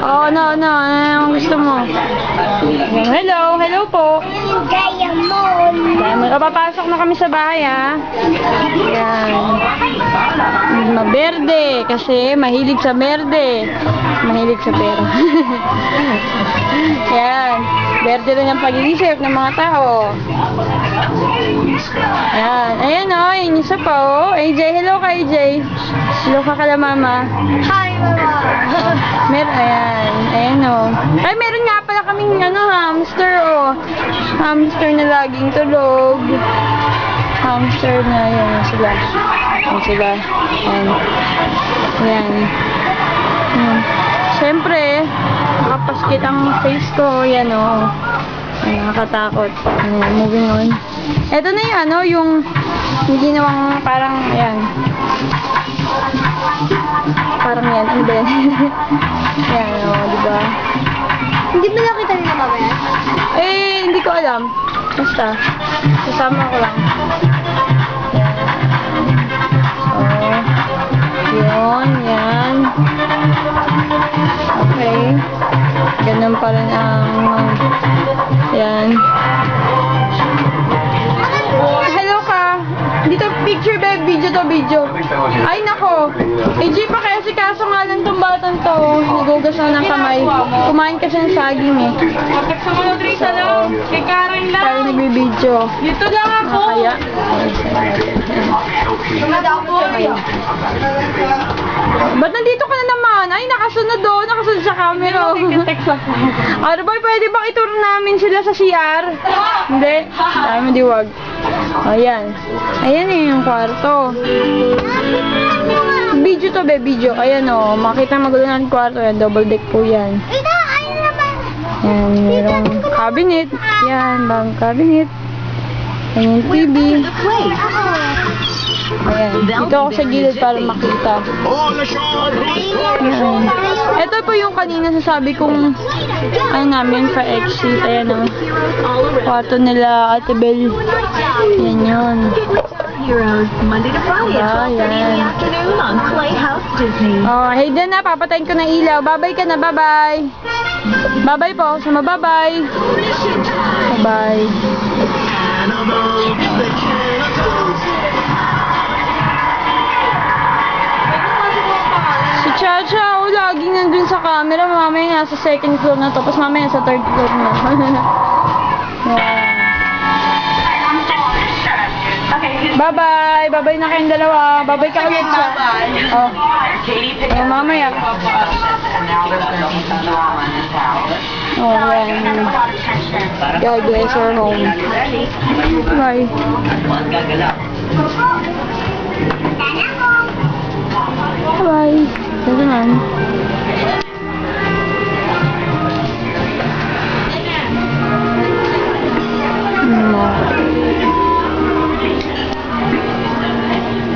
Oh, no. Anong gusto mo? Hello po. Papasok na kami sa bahay, ha? Yan. Maberde, kasi mahilig sa merde. Mahilig sa pera. Yan. Berde rin ang pag-iisip ng mga tao. Ayan. Ayan, o. Yung isa pa, o. AJ, hello ka, AJ. Hello ka kala mama. Hi, Mama. Ayan. Ayan, o. Ay, meron nga pala kaming, hamster, o. Hamster na laging tulog. Hamster na, yan sila. Yan sila. Ayan. Ayan. Ayan. Siyempre, nakapaskit ang face ko. Yan, o. Ayan, nakakatakot. Ayan, moving on. Ito na yung, yung ginawang parang, ayan. Parang yan. Ano ba yan? Ayan, o, diba? Hindi ba nakita nila Mama yan? Hindi ko alam. Basta, kasama ko lang. So, yan. Okay. Ganun pa rin ang, yan. Hello ka. Dito picture ba? Video. Ay, nako. AJ pa kaya si kaso nga lang itong batang to. Nagugas na ng kamay. Kumain kasi ng saging, eh. So, kay Karen lang. tayo nagbibideo. Dito lang ako. Kaya. Ba't nandito ka na naman? Ay, nakasunod doon. Nakasunod sa camera. Ano ba, pwede bang ituro namin sila sa CR? Hindi. Dami madiwag. Ayan. Ayan yung kwarto. Video to, video. Ayan, o. Makita magulo ng kwarto. Ayan, double deck po yan. Ayan, mayroong cabinet. Yan, bagong cabinet. Ayan yung TV. Ayan, dito ako sa gilid para makita. Ayan. Ito po yung kanina sasabi kong namin for exit. Ayan o. Kwarto nila, Ate Bel. Yan yun. Heroes, Monday to Friday at 12:30 in the afternoon on Playhouse Disney. Oh, Hayden na, papatayin ko na ilaw. Bye-bye ka na, bye-bye. Bye-bye po. Sama bye-bye. Bye-bye. Si Chacha, laging nandun sa camera. Mamaya nasa second floor na to. Tapos mamaya nasa third floor na. Bye-bye! Bye-bye na kayong dalawa. Bye-bye ka ulit siya. Oh. Mamaya. Oh, yan. God bless your home. Bye.